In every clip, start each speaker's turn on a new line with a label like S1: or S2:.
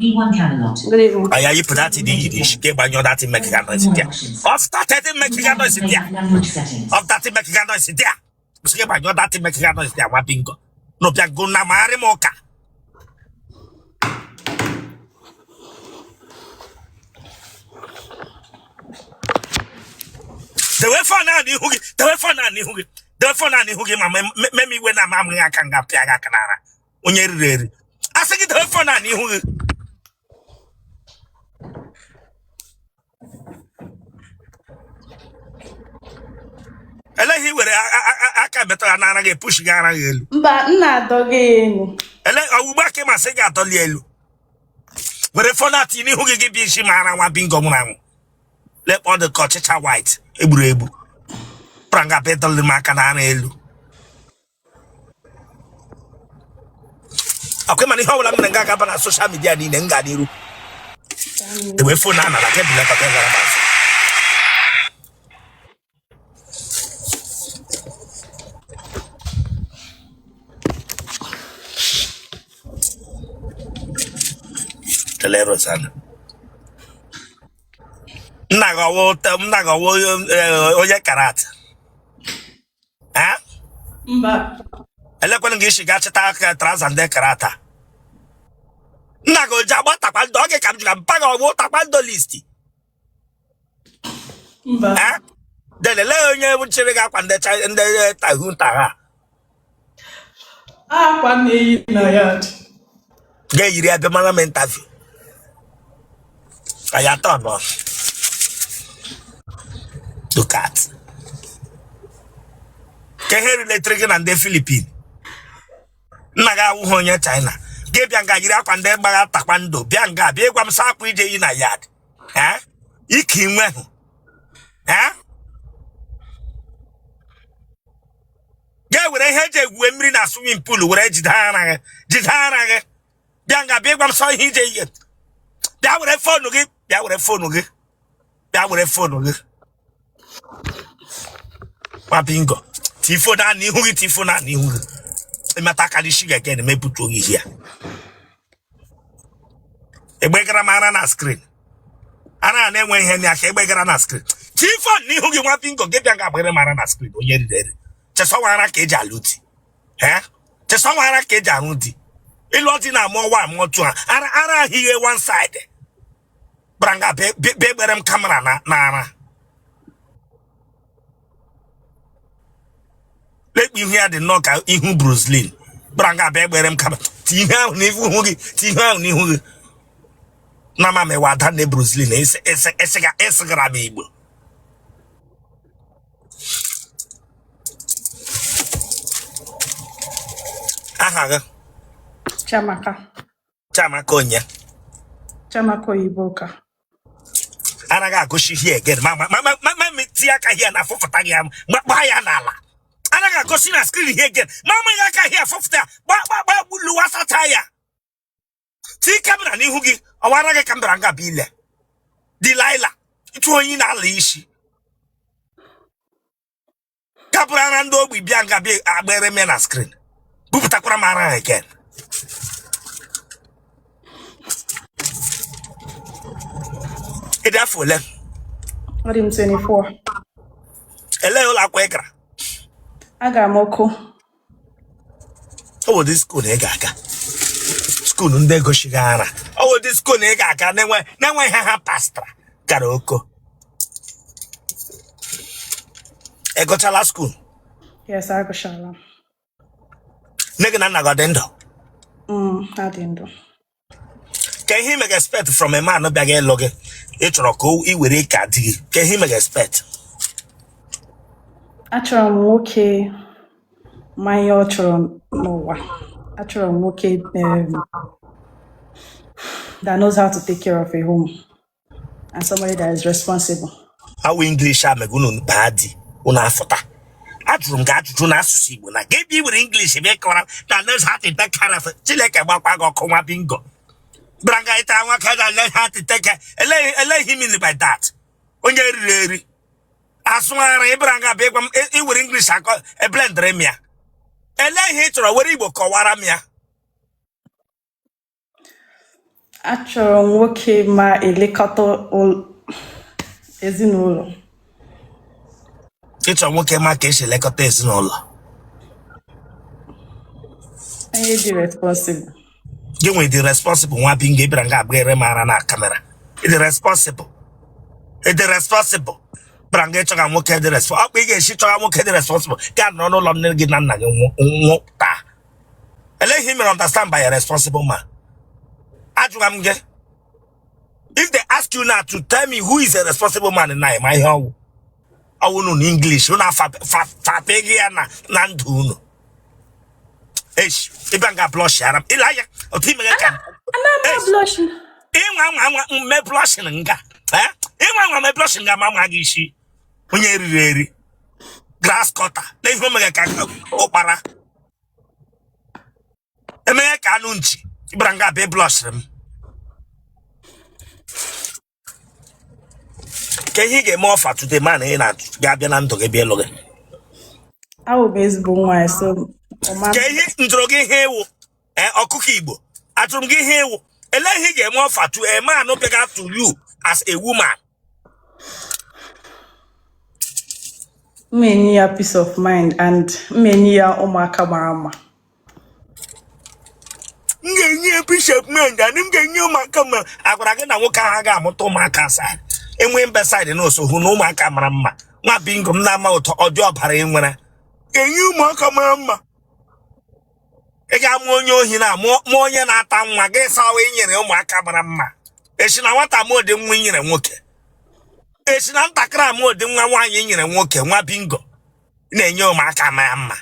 S1: B1 Camelot.
S2: I you put that in the Yiddish. Get by your that in Mexican noise. Of started in Mexican noise.
S1: Language settings.
S2: Of that in Mexican noise. Get by your that in Mexican noise. What bingo? No, Piaguna Marimoka. The way for now, the way for now, the way for now, me when I'm a kanga piaga canara. When you're ready, I say the way for now, I can't better than I push Gara.
S3: But not again.
S2: I will back him and say, I told you. But if for that, you who give you Shimara, one bingo man. Let all the cottager white, Ebu. Pranga petal the Macanarelu. Okay, man, how I'm going to go on social media in Engadiru. The way for Nana, I can't be like a Telero sana. Naga wo oye karate. Eh?
S3: Mba.
S2: Ele kwenu ngishi gachita transande karata. Naga jabo takwa doge kamjika mpaga wo takwa do listi.
S3: Mba.
S2: Eh? Delele onye buchiri ga kwande cha nde tahunta ha.
S3: Kwa neyi na yard.
S2: Ge yiri abe mana interview. Ayato no. Look at. Keheri electric and the Philippines. Naga uhonya China. Ge bianga yiri akwande baga takwando. Bianga be gwam sakwu ije yi na yard. Eh? Iki nwe hu. Eh? Ge were heje gwe mmiri na swimming pool were jidara ge. Bianga be gwam so hije yi. Bia were phone ge. Bia were phone ge. Bia were phone ge. Mapingo. Tifo na ni hu tifo na ni hu. Emataka di shiga again me put you here. Egbegara mara na screen. Ana na enwe ihe ni aka egbegara na screen. Tifo ni hu gi mapingo ge bia ga gbere mara na screen onye ridere. Cheso wara ka eji aluti. Cheso wara ka eji arundi. Iloti na mo wa mo tu ara hiye one side. Branga be berem camera na ara. Let me hear the knock out in Bruce Lee. Branga berem camera. Tiha ni hugi, tiha ni hugi. Nama me wa dan ne Bruce Lee esega bibo. Aha. Chamaka onye.
S3: Chamako Iboka.
S2: Anaga go shi here again. Mama me tiaka here na fofota ya. Ba ya nala. Anaga go see na screen here again. Mama yaka here fofota. Ba luwasa taya. Ti kamera ni hugi. Awara ga kamera nga bile. Delilah. Itu onyi na ala ishi. Kapura na ndo bi bianga bi agbere me na screen. Buputa kwara mara again. Therefore,
S3: what him 24.
S2: Hello, la kwekra.
S3: Aga moko.
S2: Oh, this school negaga. School nde go shigara. Oh, this school negaga. Newe ha pastra. Karoko. E go chala school.
S3: Yes, I go shala.
S2: Nega na go dendo.
S3: I didn't.
S2: Can he make expect from a man no bag log? Etroko, I will make Can he make expect?
S3: Actually, okay. My actual no. Actually, okay. That knows how to take care of a home and somebody that is responsible.
S2: How English are megunun badi unafota. Atrum got to nasusi when I gave you with English that knows how to take care of it. Chileka Bapago Koma Bingo. Branga ita kada learn how to take care. Let him in by that. When you're really Aswara Branga Begum with English a blend remia. Let hit or a worry book or waramia.
S3: Achọrọ m nwoke ma elekọta ezinụlọ.
S2: Ịchọ nwoke ma ka esi elekọta ezinụlọ.
S3: Onye dị responsible.
S2: Gị nwere dị responsible nwa bingo ịbịara nga abụghịrị mara na kamera. Ịdị responsible. Ịdị responsible. Bịara nga ịchọga nwoke dị responsible. Ọ bụ ị ga-esi chọga nwoke dị responsible. Gaa nọ n'ụlọ nne gị na nna gị nwụ taa. Eleghị ime understand by a responsible man. Ajụga m gị. If they ask you now to tell me who is a responsible man in my home, I will know in English. You know, fapegi na ndụ unu. Eish, ibanga blush yaram. Ilaya, otime ga.
S3: I'm blushing.
S2: Inwa me blushing nga. Inwa me blushing nga mama gi shi. Onye riri. Grass cutter. Le ihu me ga okpara. Emeka ka anu nchi. Ibanga be blush rem. Can he get more offer to the man in a Gabian to get below?
S3: I will be born so.
S2: Can he droge hewo or cookiebo? I don't get hewo. And let him get more offer to a man not pick up to you as a woman.
S3: Many a peace of mind and many a Omakamarama.
S2: Get peace of mind and him get you my come. I would again I walk out moto my casa. And when beside and also who know my camera, not being come now or job hurrying when I can you more camera? I got more hina, more than I time, I guess how in your my camera. It's not what I'm more than winning and walking. It's not a crime more than one yin and walking, one bingo. Then you my camera.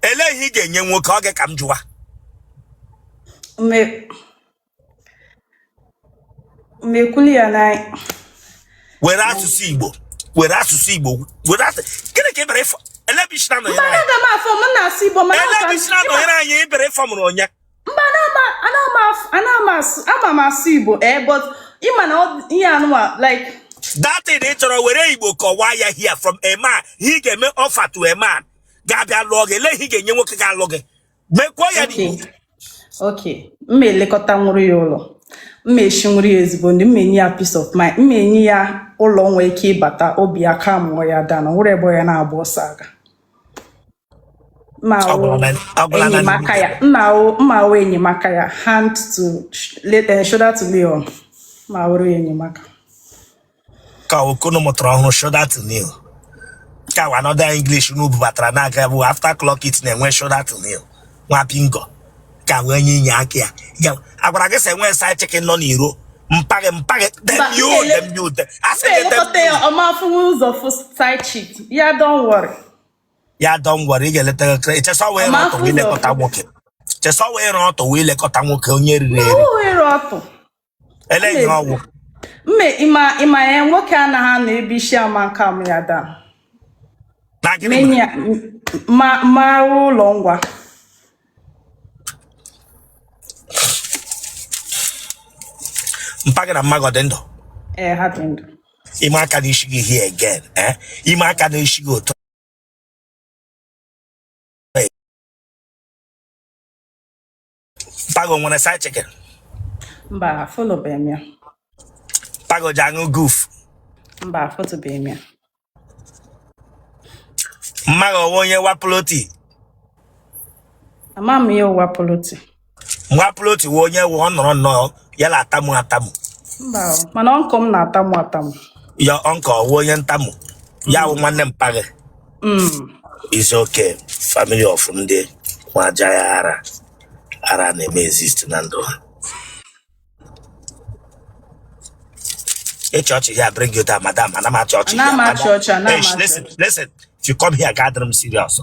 S2: Ele he get you walk out, come to
S3: Me kuli and I.
S2: Where are to see Bo? Where are to see Bo? Where are can I get a ref? A lavish number.
S3: Manama from Manasibo,
S2: Manama, very from Ronya.
S3: Manama Sibo, but Iman, like
S2: that nature were able to wire here from a man. He gave me offer to a man. Gabia log, let he get you work a log. Make quiet.
S3: Okay, me lekota muriolo. Me shungri ezigbo ndị mmeni ya peace of mind mmeni ya ụlọ nwe ike ịbata obi aka mụọ ya dana were ebo ya na-agba ọsọ aga mma o enyemaka ya hand to shoulder to lay on ma o enyemaka
S2: ka okono motra ọhụrụ shoulder to kneel ka another English no bubatra na aga bụ after clock it na-enwe shoulder to kneel nwa pingo ka we nyi aka ya agwara gị se nwe side chicken nọ n'iro mpage them you I said them
S3: omafu ụzọ for side chick ya don't worry
S2: get letter just so we not to we lekọta nwoke just so we not to we lekọta nwoke onye riri ele ihe ọwụ
S3: mme ima ya nwoke anaghị na ebe isi ama nka m ya da
S2: na gịnị
S3: ma ụlọ ngwa
S2: mpage na mmago dị ndụ
S3: ha dị ndụ
S2: ime aka na isi gị here again ime aka na isi gị otu Pago nwere side chicken
S3: mba follow be ya
S2: Pago ji aṅụ goof
S3: mba foto be ya
S2: mmago onye wapụloti
S3: ama m ya wapụloti
S2: wapụloti onye ọ nọrọ nnọọ ya la atamu
S3: mba mana ọnkọ m na-atamu
S2: ya ọnkọ onye ntamu ya wụ nwanne mpage is okay family of ndị nwaja ya ara na-eme exist na ndụ ha church here bring you down madam and I'm church listen if you come here gather them serious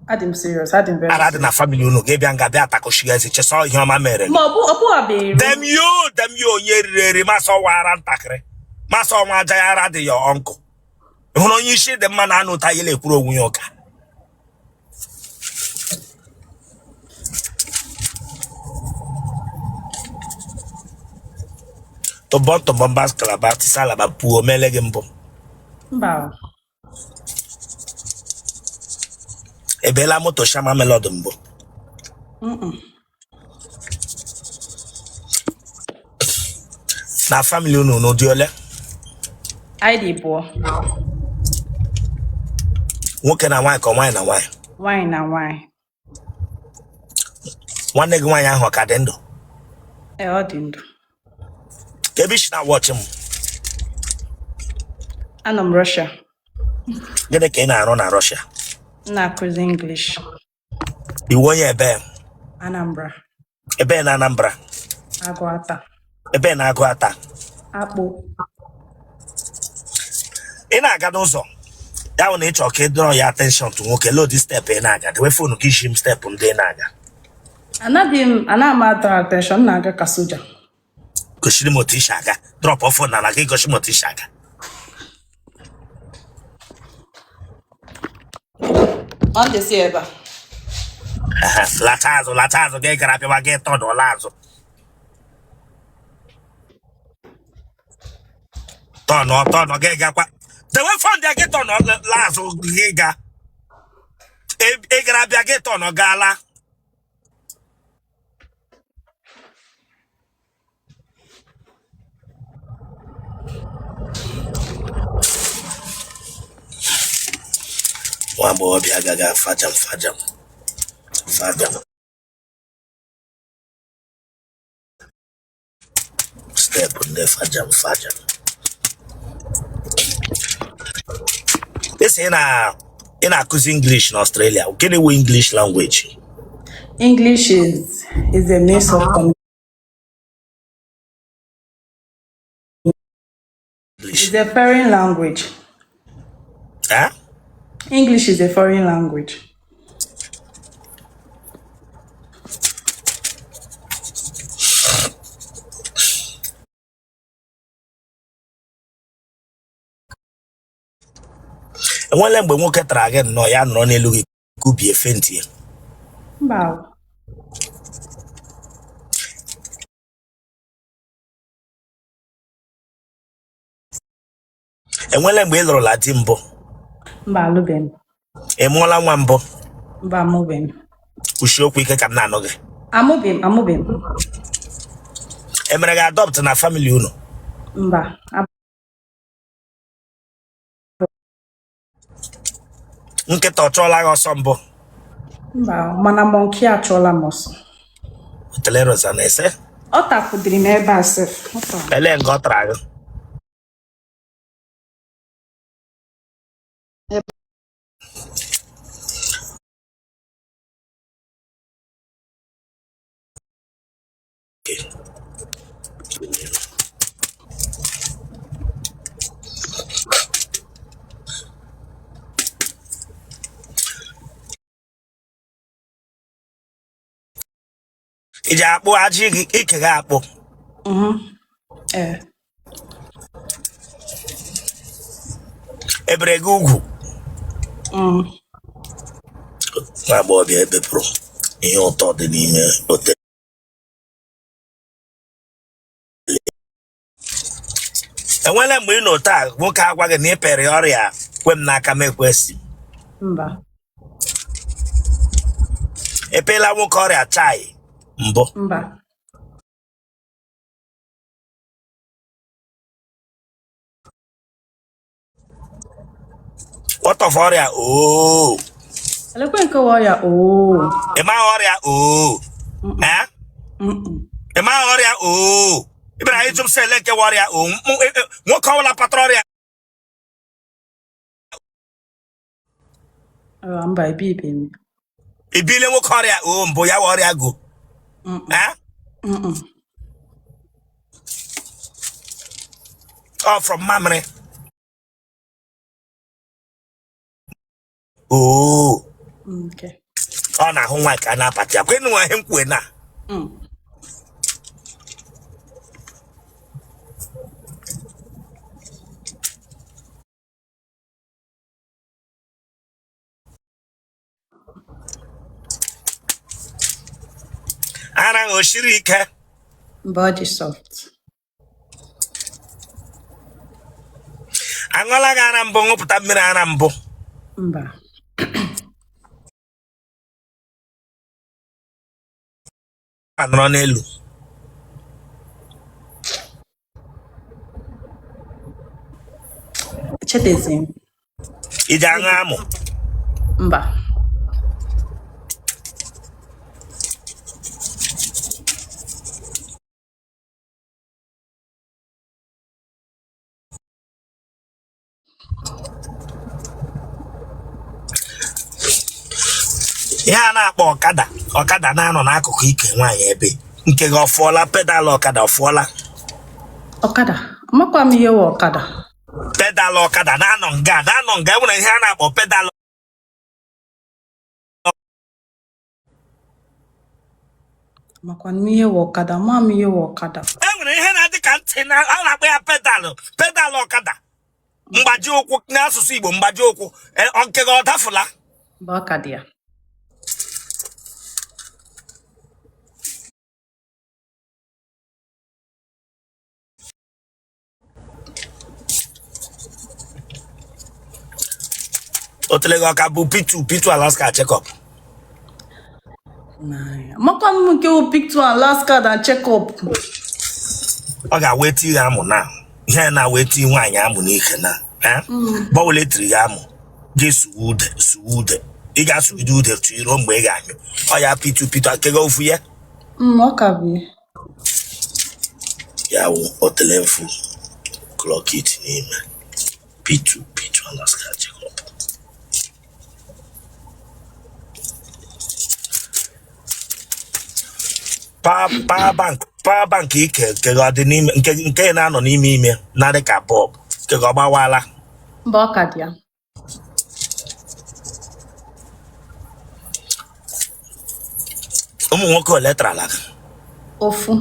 S3: Adim serious adim very
S2: serious na family unu ga bịa nga bịa takoshia ezi cheso ihe ọma mere
S3: ma obu abiri
S2: them you onye riri maso wara ntakịrị maso nwa aja ya ara dị your uncle hụrụ onye isi dị mma na anụ ta yele ekwuru onwe ya ụka to bombas kalaba tisala ba puo melege mbom
S3: mba
S2: ebela moto shama melody mbo Na family unu no di ole?
S3: I dị bụọ.
S2: Nwoke na nwaanyị ka nwaanyị na nwaanyị?
S3: Nwaanyị na nwaanyị.
S2: Nwanne gị nwaanyị ahụ ka dị ndụ?
S3: Ọ dị ndụ.
S2: Ebe isi na watch m?
S3: Anọ m Russia.
S2: Gịnị ka ị na-arụ na Russia?
S3: M na-akụzi English.
S2: Iwu onye ebe?
S3: Anambra.
S2: Ebe na Anambra?
S3: Agụata.
S2: Ebe na Agụata?
S3: Akpụ.
S2: Ị na-aga n'ụzọ ya bụ na ị chọrọ ka ị dọrọ ya attention to nwoke load step ị na-aga dewe fonu gị ji m step ndị ị na-aga.
S3: Anaghị m adọrọ attention, m na-aga ka soja.
S2: Goshiri m otu isi aga drop off na ala gị goshi m otu isi aga.
S3: Ọ dị si ebe a.
S2: Lata azụ gị gara abịawa gị tọdụla azụ. Tọnụ gị gakwa dewe fon dị gị tọnụ azụ gị ga ị gara abịa gị tọnụ gaala. Nwa agbọghọbịa agaghị fajam step ndị fajam. This in a English in Australia. Can you English language?
S3: English is a means of
S2: English.
S3: It's a foreign language.
S2: Huh?
S3: English is a foreign language.
S2: And one lembe nwoke tara again no ya nọrọ n'elu gị kubie fenti.
S3: Mba.
S2: Enwele mgbe ị lụrụla di mbụ?
S3: Mba, alụbeghị m.
S2: Ị mụọla nwa mbụ?
S3: Mba, amụbeghị m.
S2: Kwuchie okwu ike ka m na-anụ gị.
S3: Amụbeghị m.
S2: E mere gị adopt na family unu?
S3: Mba.
S2: Nkịta ọ chọọla gị ọsọ mbụ?
S3: Mba, mana monkey achọọla m ọsọ.
S2: Otele Rosa na-ese?
S3: Ọ tapụdịrị m ebe a sef.
S2: Ele nga ọ tara gị? Iji akpụ ajị gị ike gị akpụ? Ebere gị ugwu? Nwa agbọghọbịa ebepụrụ ihe ụtọ dị n'ihe Otele. Enwele mgbe ị nọ taa nwoke agwa gị na ị pere ọrịa kwe m n'aka m ekwesị?
S3: Mba.
S2: Epela nwoke ọrịa chai mbụ?
S3: Mba.
S2: What of ọrịa ooo?
S3: Elekwe nke ọrịa ooo.
S2: Ị maghị ọrịa ooo? Ị maghị ọrịa ooo? Ibera anyị jụm sele nke ọrịa ooo. Nwoke ọbụla patara ọrịa.
S3: Mba, ebibe m.
S2: Ibile nwoke ọrịa ooo mbụ ya ọrịa go? Oh, from mamre. Oh.
S3: Okay.
S2: Ọ na-ahụ nwa ka a na-apati akwa ịnụ nwa ihe mkwe na. Ara o shiri ike.
S3: Body soft.
S2: Aṅụla gị ara mbụ ṅụpụta mmiri ara mbụ?
S3: Mba.
S2: Anọrọ n'elu.
S3: Chetezim.
S2: Ijangamo.
S3: Mba.
S2: Ya na-akpọ ọkada na-anọ n'akụkụ ike nwaanyị ebe nke gị ọfụọla pedal ọkada ọfụọla
S3: Ọkada amakwa m ihe wụ ọkada
S2: pedal ọkada na-anọ nga enwere ihe a na-akpọ pedal
S3: amakwa m ihe wụ ọkada ma m ihe wụ ọkada
S2: enwere ihe na-adị ka ntị na a na-akpọ ya pedal ọkada mgbaji ụkwụ n'asụsụ Igbo mgbaji ụkwụ nke gị ọ dafụla
S3: bụ ọkada ya
S2: Otele gị ọka bụ P2 Alaska check-up
S3: amakwa m nke wụ P2 Alaska na check-up
S2: ọ ga-aweti gị amụ na ihe na-aweti nwaanyị amụ n'ike na gbanweletiri gị amụ gị suwe ude ị ga-asụgide ude tụiro mgbe ị ga-anyụ ọ ya P2 akega ofu ya
S3: ọka bụ
S2: ya wụ Otele mfu klọkit n'ime P2 Alaska check-up power bank ike nke dị n'ime nke na-anọ n'ime na-adị ka bọb nke ọ gbawala
S3: mba ọkada ya
S2: ụmụ nwoke ole trala
S3: ofu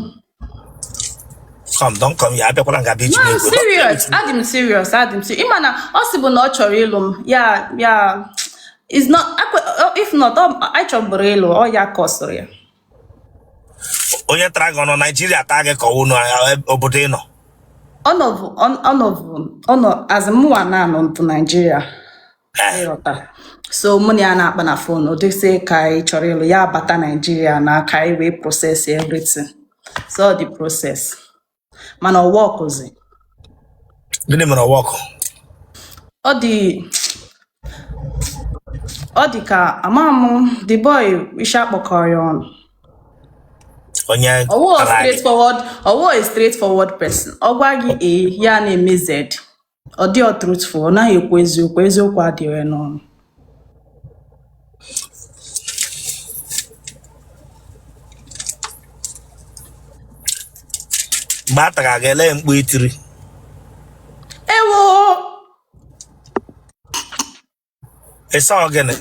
S2: come ya abịakwala nga bụ iji
S3: no serious adị m serious ịma na ọ sị bụ na ọ chọrọ ịlụ m ya is not if not I chọburu ịlụ ọ ya kọsịrị ya
S2: onye tara gị ọnụ Naijiria taa gị ka ọwụ n'obodo ị nọ
S3: ọnọ azụmụwa na-anọ ntụ Naijiria so mụ na ya na-akpa na fon odịsị ka anyị chọrọ ịlụ ya bata Naijiria na ka anyị wee process everything so the process mana ọ wọkụzi
S2: gịnị mere ọwọkụ
S3: ọ dị ka amam the boy isi akpọkọrọ ya ọnụ
S2: onye
S3: ọwụ a straightforward person ọ gwa gị ya na-eme Z ọ dị truthful ọ naghị ekwu eziokwu adịghị n'ọnụ
S2: mgbe a tara ga-ele mkpu itiri
S3: ewo
S2: ịsa ogene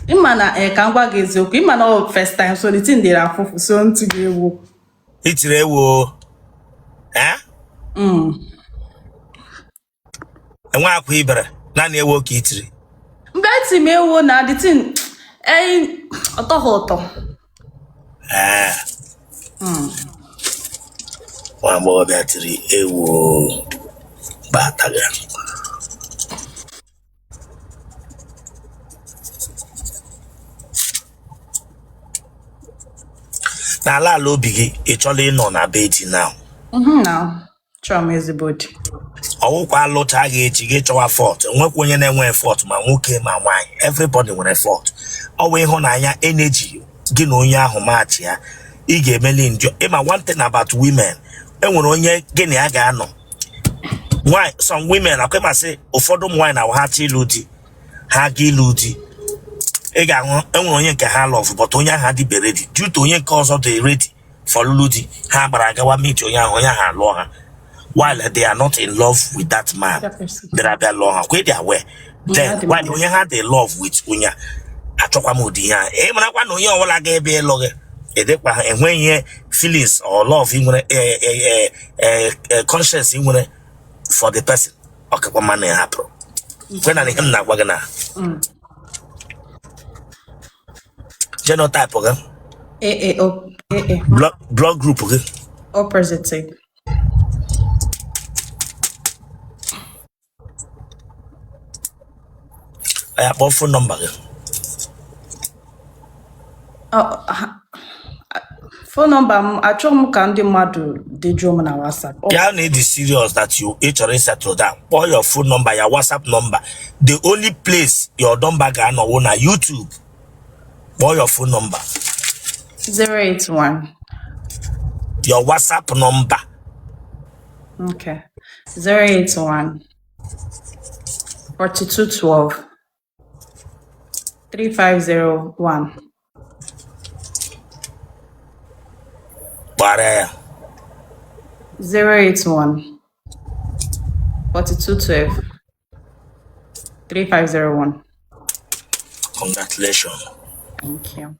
S3: ịma na ka m gwa gị eziokwu ịma na ọ first time so the thing dịrị afụfụ so ntị gị ewu
S2: itiri ewu enwe akwa ibere naanị ewu ka itiri
S3: mgbe eti m ewu na the thing ọtọ ha ụtọ
S2: nwa agbọghọbịa tiri ewu bataga n'ala obi gị ị chọrọ ịnọ na be di na
S3: chọrọ m ezigbo di
S2: ọwụkwa alụcha gị echi gị chọwa fọt nwekwa onye na-enwe fọt ma nwoke ma nwaanyị everybody nwere fọt ọ wụ ịhụnanya energy gị na onye ahụ maachị ya ị ga-emeli njọ ịma one thing about women enwere onye gị na ya ga-anọ nwanyị some women akwa ịmasị ụfọdụ ụmụ nwaanyị na ha chi ịlụ di ha ga ịlụ di ị ga-ahụ enwere onye nke ha love but onye ahụ adịbe ready due to onye nke ọzọ dị ready for lụlụ di ha gbara agawa meet onye ahụ alụọ ha while they are not in love with that man bịara bịa lụọ ha kwe dị aware then while onye ha dị love with onye achọkwa m ụdị ya ị marakwa na onye ọbụla ga-ebe ịlụ gị edekwa enweghị ihe feelings or love ị nwere conscience ị nwere for the person ọkakwa mmanụ ya hapụrụ kwe na ihe m na-agwa gị na genotype gị blood group gị
S3: O positive
S2: I have phone number gị
S3: Phone number m achọghị m ka ndị mmadụ dejuo m na WhatsApp.
S2: Yeah, need is serious that you already settled down. Call your phone number, your WhatsApp number. The only place your number can know na YouTube. Call your phone number.
S3: 081.
S2: Your WhatsApp number.
S3: Okay. 081 4212 3501.
S2: Baraya.
S3: 081 4212 3501.
S2: Congratulations.
S3: Thank you.